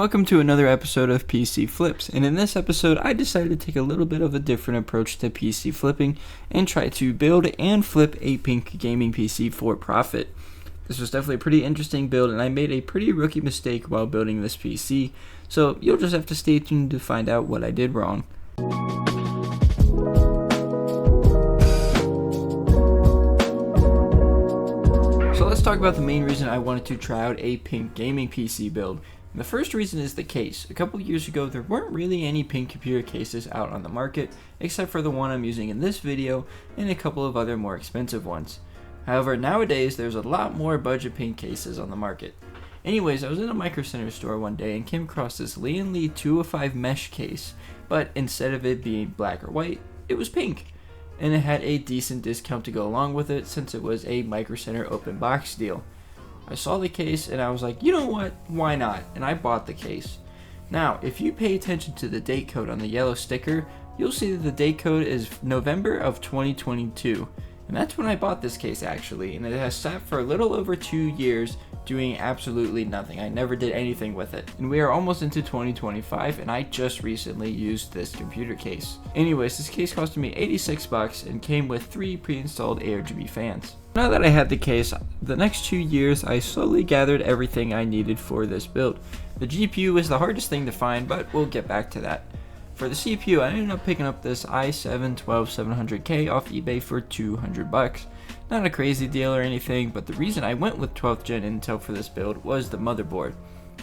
Welcome to another episode of PC Flips, and in this episode I decided to take a little bit of a different approach to PC flipping and try to build and flip a pink gaming PC for profit. This was definitely a pretty interesting build, and I made a pretty rookie mistake while building this PC, so you'll just have to stay tuned to find out what I did wrong. So let's talk about the main reason I wanted to try out a pink gaming PC build. And the first reason is the case. A couple years ago, there weren't really any pink computer cases out on the market, except for the one I'm using in this video and a couple of other more expensive ones. However, nowadays there's a lot more budget pink cases on the market. Anyways, I was in a Micro Center store one day and came across this Lee & 205 mesh case, but instead of it being black or white, it was pink. And it had a decent discount to go along with it since it was a Micro Center open box deal. I saw the case and I was like, you know what, why not? And I bought the case. Now, if you pay attention to the date code on the yellow sticker, you'll see that the date code is November of 2022. And that's when I bought this case actually, and it has sat for a little over 2 years doing absolutely nothing. I never did anything with it. And we are almost into 2025 and I just recently used this computer case. Anyways, this case cost me $86 and came with 3 pre-installed ARGB fans. Now that I had the case, the next 2 years I slowly gathered everything I needed for this build. The GPU was the hardest thing to find, but we'll get back to that. For the CPU, I ended up picking up this i7-12700K off eBay for $200. Not a crazy deal or anything, but the reason I went with 12th gen Intel for this build was the motherboard.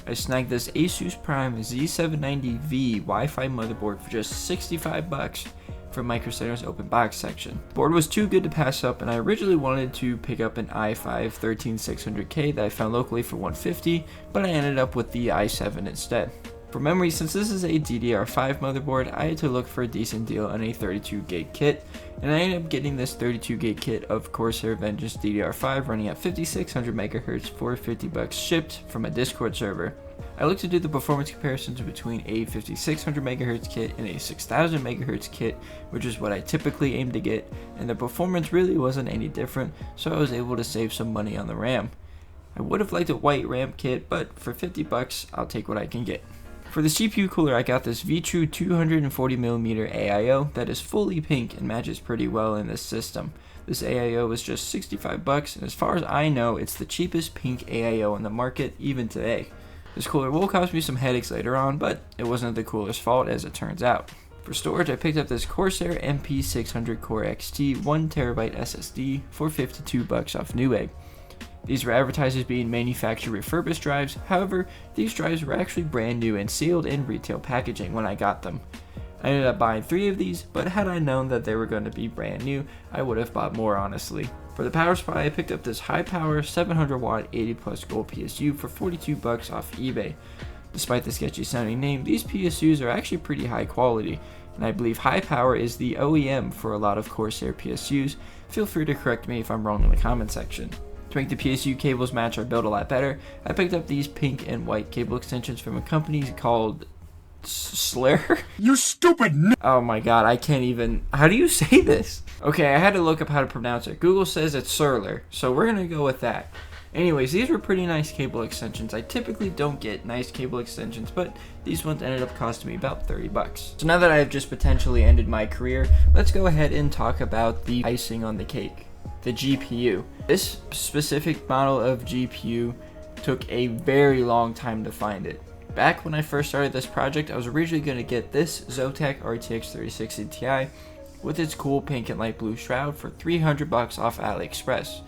I snagged this Asus Prime Z790V Wi-Fi motherboard for just $65 from Micro Center's open box section. The board was too good to pass up, and I originally wanted to pick up an i5-13600K that I found locally for $150, but I ended up with the i7 instead. For memory, since this is a DDR5 motherboard, I had to look for a decent deal on a 32GB kit, and I ended up getting this 32GB kit of Corsair Vengeance DDR5 running at 5600MHz for $50 shipped from a Discord server. I looked to do the performance comparisons between a 5600MHz kit and a 6000MHz kit, which is what I typically aim to get, and the performance really wasn't any different, so I was able to save some money on the RAM. I would have liked a white RAM kit, but for $50, I'll take what I can get. For the CPU cooler, I got this VTrue 240mm AIO that is fully pink and matches pretty well in this system. This AIO was just $65, and as far as I know, it's the cheapest pink AIO on the market even today. This cooler will cause me some headaches later on, but it wasn't the cooler's fault as it turns out. For storage, I picked up this Corsair MP600 Core XT 1TB SSD for $52 off Newegg. These were advertised as being manufacturer refurbished drives, however, these drives were actually brand new and sealed in retail packaging when I got them. I ended up buying 3 of these, but had I known that they were going to be brand new, I would have bought more honestly. For the power supply, I picked up this high power 700W 80+ gold PSU for $42 off eBay. Despite the sketchy sounding name, these PSUs are actually pretty high quality, and I believe high power is the OEM for a lot of Corsair PSUs. Feel free to correct me if I'm wrong in the comment section. To make the PSU cables match our build a lot better, I picked up these pink and white cable extensions from a company called Slur? You stupid Oh my god, I can't even... How do you say this? Okay, I had to look up how to pronounce it. Google says it's Surler, so we're gonna go with that. Anyways, these were pretty nice cable extensions. I typically don't get nice cable extensions, but these ones ended up costing me about $30. So now that I have just potentially ended my career, let's go ahead and talk about the icing on the cake. The GPU. This specific model of GPU took a very long time to find it. Back when I first started this project, I was originally going to get this Zotac RTX 3060 Ti with its cool pink and light blue shroud for $300 off AliExpress,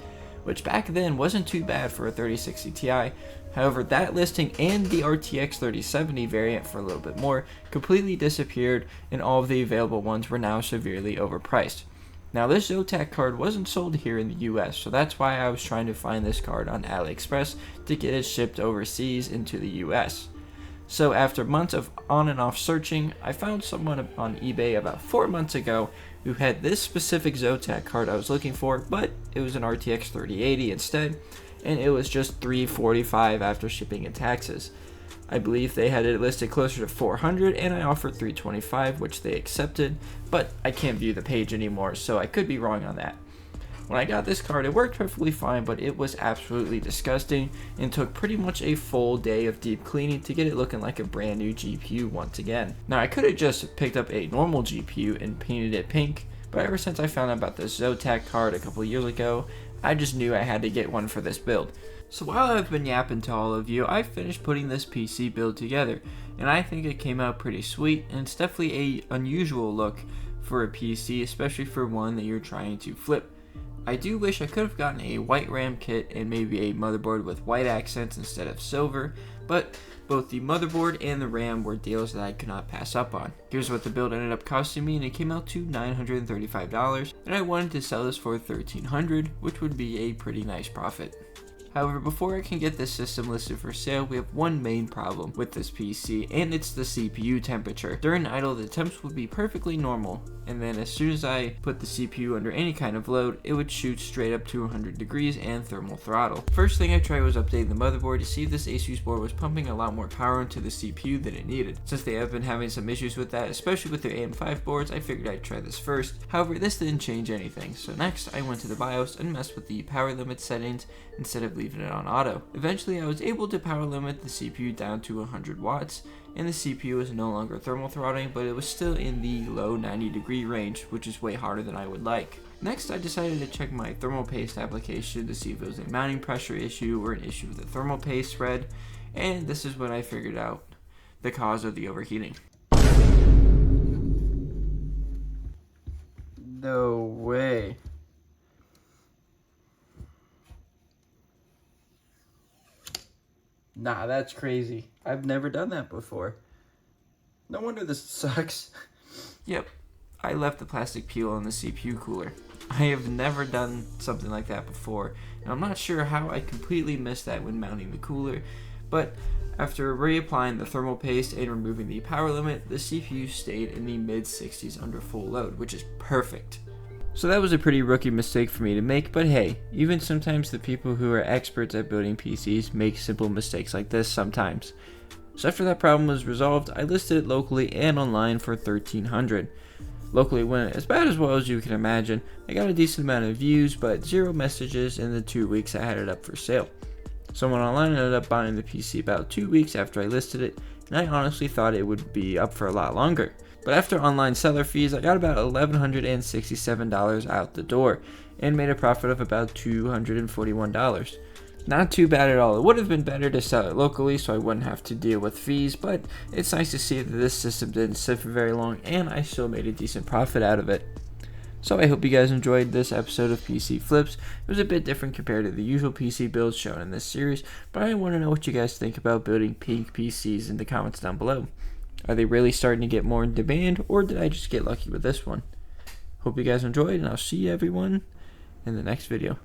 which back then wasn't too bad for a 3060 Ti. However, that listing and the RTX 3070 variant for a little bit more completely disappeared, and all of the available ones were now severely overpriced. Now, this Zotac card wasn't sold here in the US, so that's why I was trying to find this card on AliExpress to get it shipped overseas into the US. So after months of on and off searching, I found someone on eBay about 4 months ago who had this specific Zotac card I was looking for, but it was an RTX 3080 instead, and it was just $345 after shipping and taxes. I believe they had it listed closer to $400, and I offered $325, which they accepted, but I can't view the page anymore, so I could be wrong on that. When I got this card, it worked perfectly fine, but it was absolutely disgusting and took pretty much a full day of deep cleaning to get it looking like a brand new GPU once again. Now I could have just picked up a normal GPU and painted it pink, but ever since I found out about this Zotac card a couple years ago, I just knew I had to get one for this build. So while I've been yapping to all of you, I finished putting this PC build together, and I think it came out pretty sweet, and it's definitely a unusual look for a PC, especially for one that you're trying to flip. I do wish I could have gotten a white RAM kit and maybe a motherboard with white accents instead of silver, but both the motherboard and the RAM were deals that I could not pass up on. Here's what the build ended up costing me, and it came out to $935, and I wanted to sell this for $1,300, which would be a pretty nice profit. However, before I can get this system listed for sale, we have one main problem with this PC, and it's the CPU temperature. During idle, the temps would be perfectly normal, and then as soon as I put the CPU under any kind of load, it would shoot straight up to 100 degrees and thermal throttle. First thing I tried was updating the motherboard to see if this Asus board was pumping a lot more power into the CPU than it needed. Since they have been having some issues with that, especially with their AM5 boards, I figured I'd try this first. However, this didn't change anything, so next I went to the BIOS and messed with the power limit settings instead of leaving it on auto. Eventually I was able to power limit the CPU down to 100 watts, and the CPU was no longer thermal throttling, but it was still in the low 90-degree range, which is way harder than I would like. Next, I decided to check my thermal paste application to see if it was a mounting pressure issue or an issue with the thermal paste thread, and this is when I figured out the cause of the overheating. No way. Nah, that's crazy. I've never done that before. No wonder this sucks. Yep, I left the plastic peel on the CPU cooler. I have never done something like that before, and I'm not sure how I completely missed that when mounting the cooler, but after reapplying the thermal paste and removing the power limit, the CPU stayed in the mid-60s under full load, which is perfect. So that was a pretty rookie mistake for me to make, but hey, even sometimes the people who are experts at building PCs make simple mistakes like this sometimes. So after that problem was resolved, I listed it locally and online for $1,300. Locally went as bad as well as you can imagine. I got a decent amount of views, but 0 messages in the 2 weeks I had it up for sale. Someone online ended up buying the PC about 2 weeks after I listed it, and I honestly thought it would be up for a lot longer. But after online seller fees, I got about $1,167 out the door and made a profit of about $241. Not too bad at all. It would have been better to sell it locally so I wouldn't have to deal with fees, but it's nice to see that this system didn't sit for very long and I still made a decent profit out of it. So I hope you guys enjoyed this episode of PC Flips. It was a bit different compared to the usual PC builds shown in this series, but I want to know what you guys think about building pink PCs in the comments down below. Are they really starting to get more in demand, or did I just get lucky with this one? Hope you guys enjoyed, and I'll see everyone in the next video.